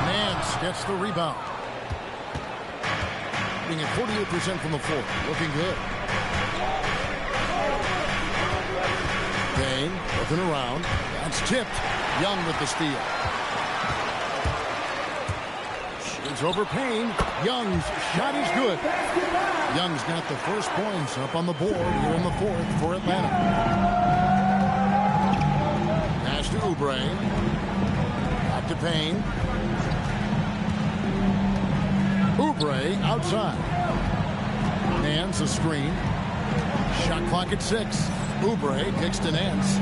Nance gets the rebound. Being at 48% from the floor. Looking good. Payne looking around. That's tipped. Young with the steal. It's over Payne. Young's shot is good. Young's got the first points up on the board here in the fourth for Atlanta. Pass to Oubre. Back to Payne. Oubre outside. Nance a screen. Shot clock at 6. Oubre kicks to Nance.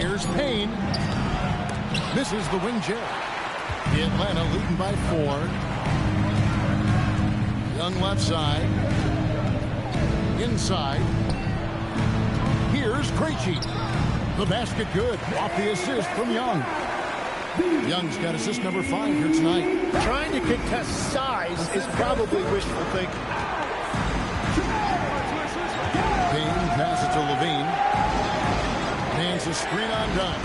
Here's Payne. Misses the wing chair. Atlanta leading by 4. Young left side. Inside. Here's Krejci. The basket good. Off the assist from Young. Young's got assist number 5 here tonight. Trying to contest size is probably wishful thinking. Payne passes to Levine. Hands a screen on Dunn.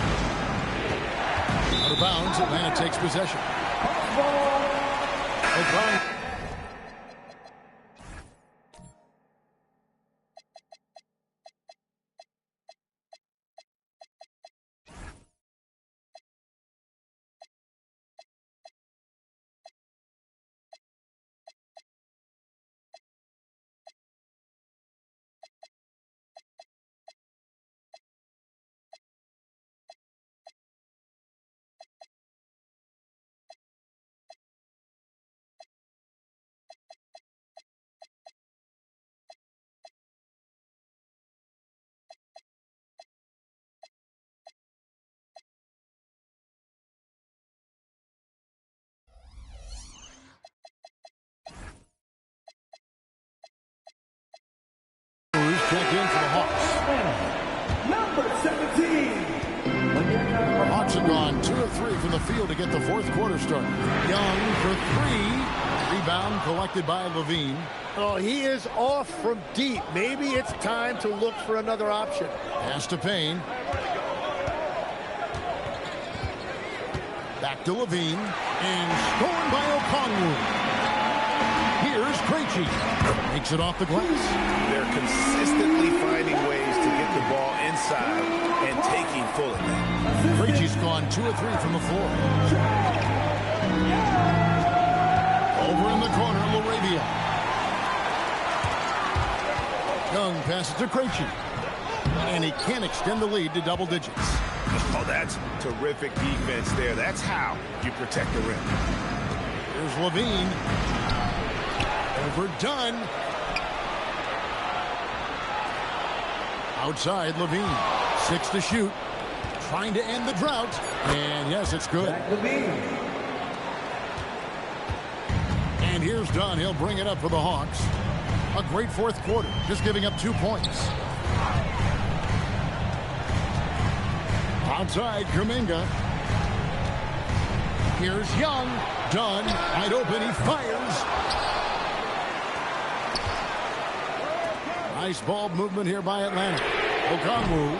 Out of bounds, Atlanta takes possession. O'Brien. Check in for the Hawks. Hawks have gone 2 of 3 from the field to get the fourth quarter started. Young for 3. Rebound collected by Levine. Oh, he is off from deep. Maybe it's time to look for another option. Pass to Payne. Back to Levine. And stolen by Okongwu. Here's Krejci. Makes it off the glass. They're consistently finding ways to get the ball inside and taking full advantage. Krejci's gone 2 of 3 from the floor. Over in the corner, LaRavia. Young passes to Krejci. And he can't extend the lead to double digits. Oh, that's terrific defense there. That's how you protect the rim. Here's Levine. Overdone. Outside, Levine. 6 to shoot. Trying to end the drought. And yes, it's good. And here's Dunn. He'll bring it up for the Hawks. A great fourth quarter. Just giving up 2 points. Outside, Kuminga. Here's Young. Dunn. Wide open. He fires. Nice ball movement here by Atlanta. Okongwu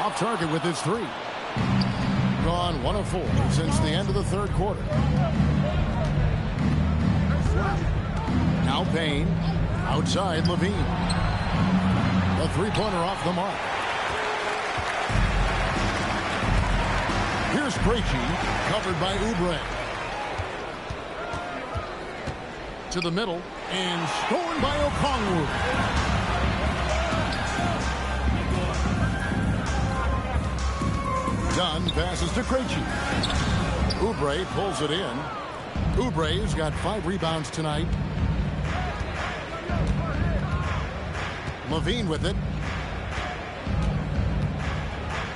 off target with his 3. Gone 1 of 4 since the end of the third quarter. Now Payne. Outside Levine. The three-pointer off the mark. Here's Krejci, covered by Oubre. To the middle, and stolen by Okongwu. Dunn passes to Krejci. Oubre pulls it in. Oubre's got 5 rebounds tonight. Levine with it.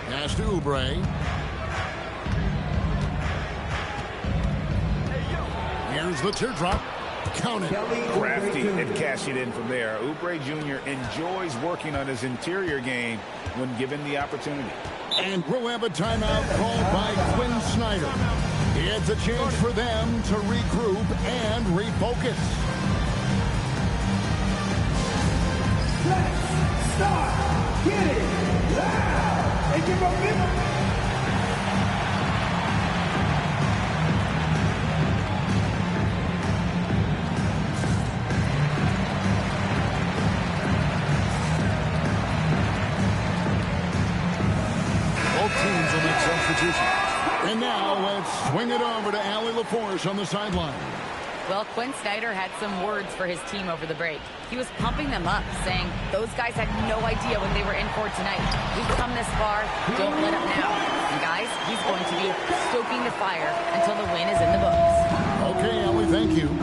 Pass to Oubre. Here's the teardrop. Count it. Crafty and cashing in from there. Oubre Jr. enjoys working on his interior game when given the opportunity. And we'll have a timeout called by Quinn Snyder. It's a chance for them to regroup and refocus. Let's start getting loud and give a minute. Teams will make substitutions. And now let's swing it over to Allie LaForce on the sideline. Well, Quinn Snyder had some words for his team over the break. He was pumping them up, saying those guys had no idea what they were in for tonight. We've come this far, don't let up now. And guys, he's going to be stoking the fire until the win is in the books. Okay, Allie, thank you.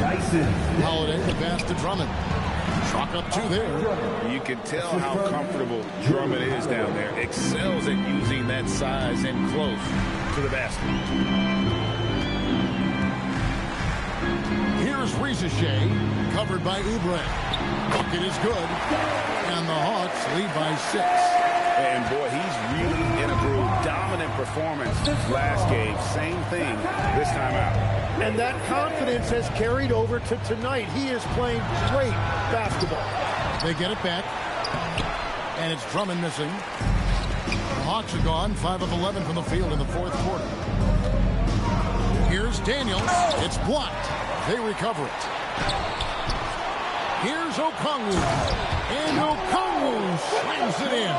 Dyson. Holiday, the pass to Drummond. Chalk up 2 there. You can tell how comfortable Drummond is down there. Excels at using that size and close to the basket. Here's Ricochet, covered by Oubre. Bucket is good. And the Hawks lead by 6. And boy, he's really in a groove. Dominant performance last game. Same thing this time out. And that confidence has carried over to tonight. He is playing great basketball. They get it back. And it's Drummond missing. The Hawks are gone 5 of 11 from the field in the fourth quarter. Here's Daniels. It's blocked. They recover it. Here's Okongwu. And Okongwu slams it in.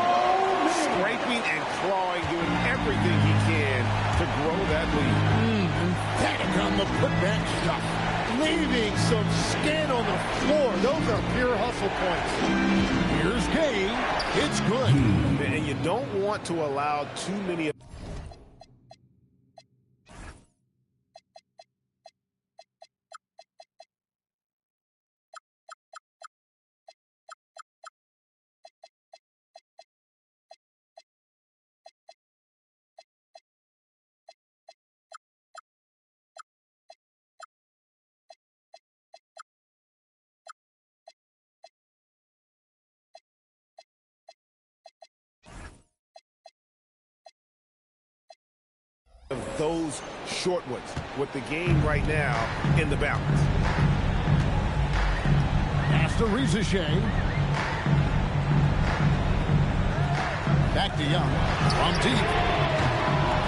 Scraping and clawing, doing everything he can to grow that lead. Emphatic on the putback stuff. Leaving some skin on the floor. Those are pure hustle points. Here's Gay. It's good. And you don't want to allow too many of those short ones with the game right now in the balance. Pass to Ricochet. Back to Young. From deep.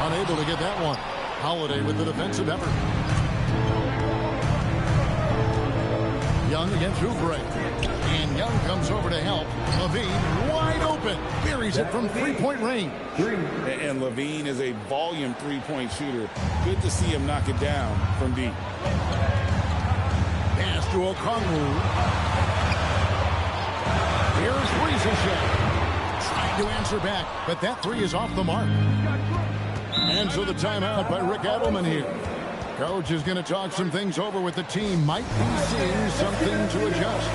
Unable to get that one. Holiday with the defensive effort. Young against Oubre. And Young comes over to help. Levine wide open. Buries it from three-point range. And Levine is a volume three-point shooter. Good to see him knock it down from deep. Pass to Okongwu. Here's Ricochet. Trying to answer back, but that three is off the mark. And so the timeout by Rick Edelman here. Coach is going to talk some things over with the team. Might be seeing something to adjust.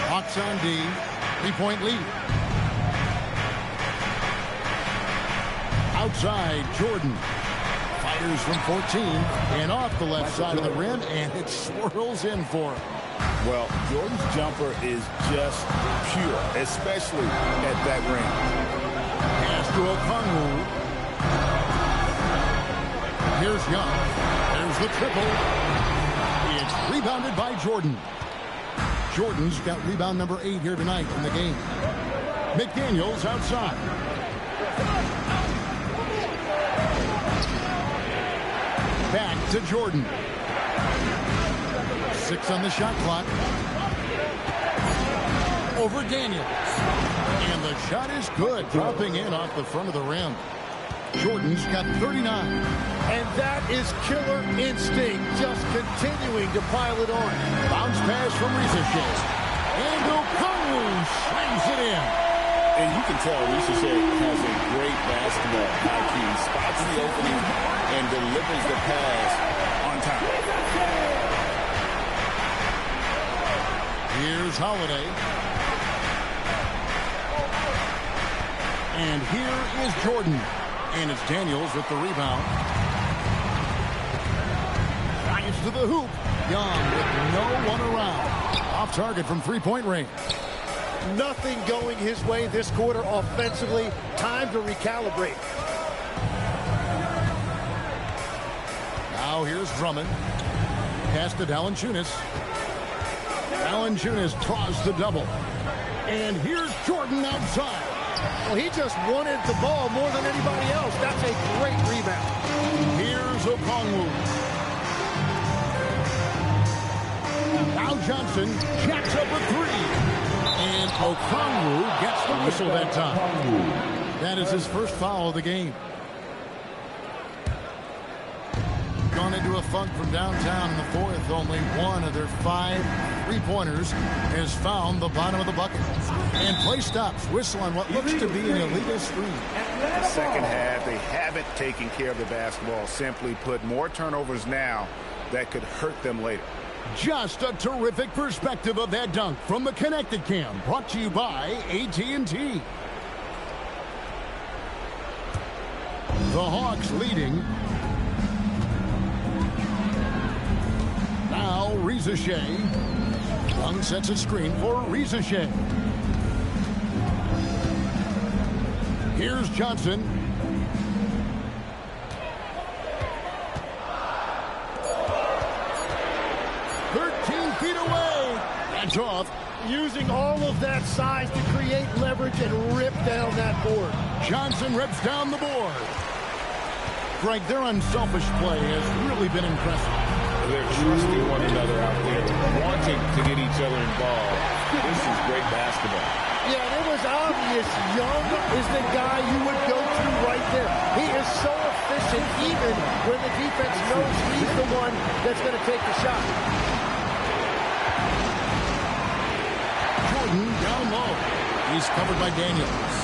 Hawks on D. 3-point lead. Outside, Jordan fires from 14 and off the left side of the rim, and it swirls in for him. Well, Jordan's jumper is just pure, especially at that range. Pass to Okongwu. Here's Young. There's the triple. It's rebounded by Jordan. Jordan's got rebound number 8 here tonight in the game. McDaniels outside. Back to Jordan. 6 on the shot clock. Over Daniels. And the shot is good, dropping in off the front of the rim. Jordan's got 39. And that is killer instinct, just continuing to pile it on. Bounce pass from Ricochet. And Okongwu slams it in. And you can tell Ricochet has a great basketball IQ. He spots the opening and delivers the pass on time. Here's Holiday. And here is Jordan. And it's Daniels with the rebound. Drives to the hoop. Young with no one around. Off target from three-point range. Nothing going his way this quarter offensively. Time to recalibrate. Now here's Drummond. Pass to Valanciunas. Valanciunas draws the double. And here's Jordan outside. Well, he just wanted the ball more than anybody else. That's a great rebound. Here's Okongwu. Now Johnson jacks up a three. And Okongwu gets the whistle that time. That is his first foul of the game. Gone into a funk from downtown in the fourth. Only one of their 5 three-pointers has found the bottom of the bucket. And play stops. Whistle on what looks to be an illegal screen. The second half, they haven't taken care of the basketball. Simply put, more turnovers now that could hurt them later. Just a terrific perspective of that dunk from the Connected Cam. Brought to you by AT&T. The Hawks leading. Now Ricochet. Young sets a screen for Ricochet. Here's Johnson. That's off. Using all of that size to create leverage and rip down that board. Johnson rips down the board. Greg, their unselfish play has really been impressive. They're trusting one another out there, wanting to get each other involved. This is great basketball. Yeah, and it was obvious Young is the guy you would go to right there. He is so efficient even when the defense knows he's the one that's going to take the shot. Down low. He's covered by Daniels.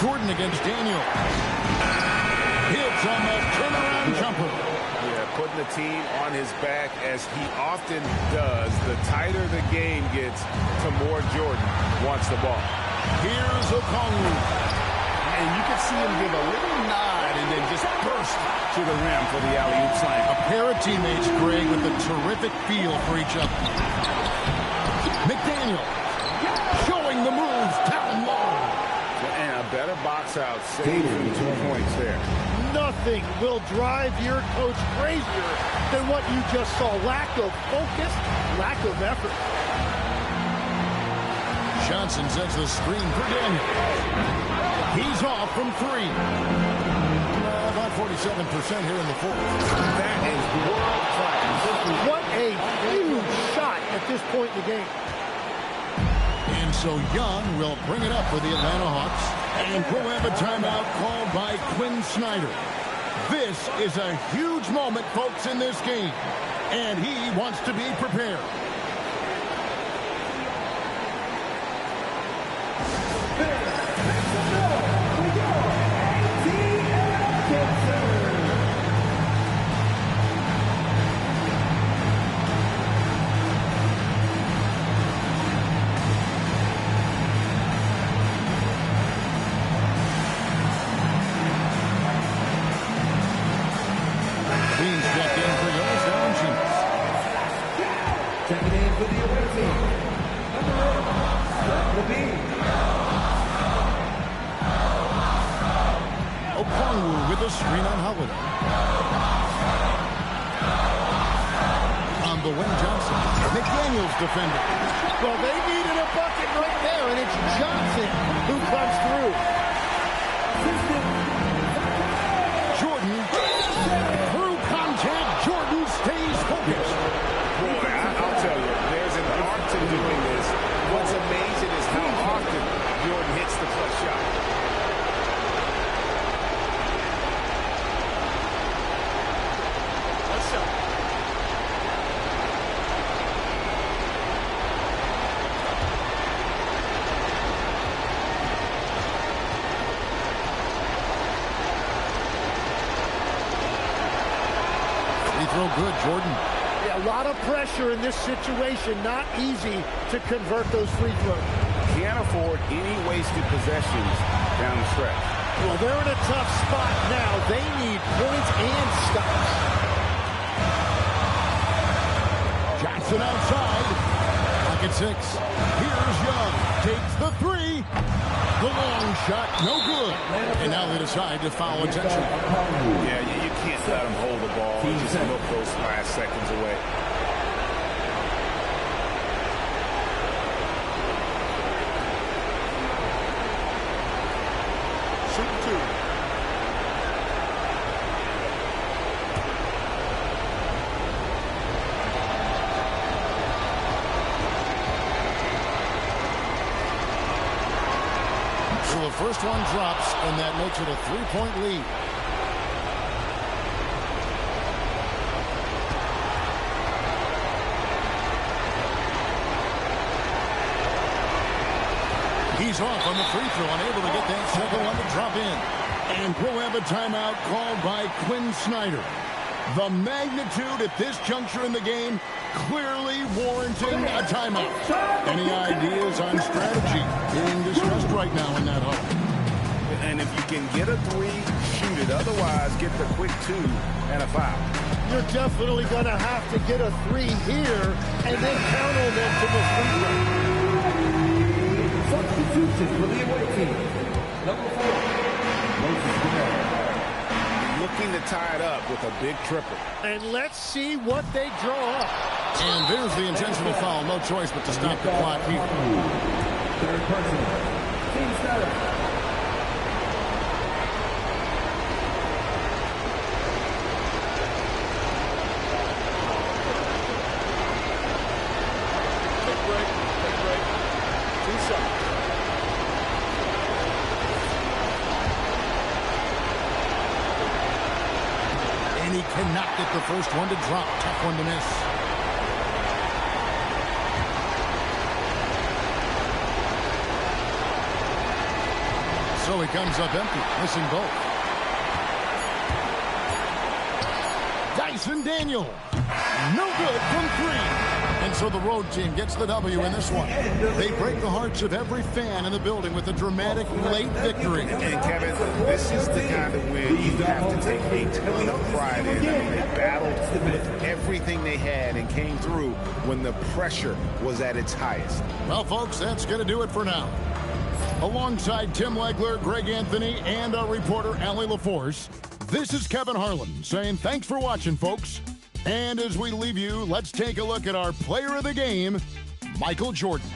Jordan against Daniels. Hits on the turnaround jumper. Yeah, putting the the team on his back, as he often does. The tighter the game gets, the more Jordan wants the ball. Here's Okongwu. And you can see him give a little nod and then just burst to the rim for the alley-oop slam. A pair of teammates, Greg, with a terrific feel for each other. McDaniel showing the moves down low. And a better box out, saving 2 points there. Nothing will drive your coach crazier than what you just saw. Lack of focus, lack of effort. Johnson sets the screen for Daniel. He's off from 3. About 47% here in the fourth. That is world class. What a huge shot at this point in the game. And so Young will bring it up for the Atlanta Hawks. And we'll have a timeout called by Quinn Snyder. This is a huge moment, folks, in this game. And he wants to be prepared. Okongwu with a screen on Holiday. On the wing, Johnson. McDaniel's defender. Well, they needed a bucket right there, and it's Johnson who comes through. Jordan. Through contact, Jordan stays focused. Boy, I'll tell you, there's an art to doing this. What's amazing is how often Jordan hits the clutch shot. Throw good, Jordan. Yeah, a lot of pressure in this situation. Not easy to convert those free throws. Can't afford any wasted possessions down the stretch. Well, they're in a tough spot now. They need points and stops. Johnson outside. Pocket 6. Here's Young. Takes the 3. The long shot, no good. And now they decide to foul intention. Yeah, you can't let him hold the ball. He just look those last seconds away. Shoot 2. So the first one drops, and that makes it a 3-point lead. He's off on the free throw, unable to get that second one to drop in. And we'll have a timeout called by Quinn Snyder. The magnitude at this juncture in the game clearly warranting a timeout. Any ideas on strategy being discussed right now in that huddle? And if you can get a 3, shoot it. Otherwise, get the quick 2 and a foul. You're definitely going to have to get a 3 here and then count on them to miss free throws. Substitution for the away team. Number 4, Moses Gray. Looking to tie it up with a big triple. And let's see what they draw up. And there's the intentional foul. No choice but to stop the clock here. Third person. Team Snyder. And he cannot get the first one to drop. Tough one to miss. So he comes up empty, missing both. Dyson Daniel. No good from 3. And so the road team gets the W in this one. They break the hearts of every fan in the building with a dramatic late victory. And Kevin, this is the kind of win you have to take a ton of pride in. I mean, they battled with everything they had and came through when the pressure was at its highest. Well, folks, that's going to do it for now. Alongside Tim Legler, Greg Anthony, and our reporter, Allie LaForce, this is Kevin Harlan saying thanks for watching, folks. And as we leave you, let's take a look at our player of the game, Michael Jordan.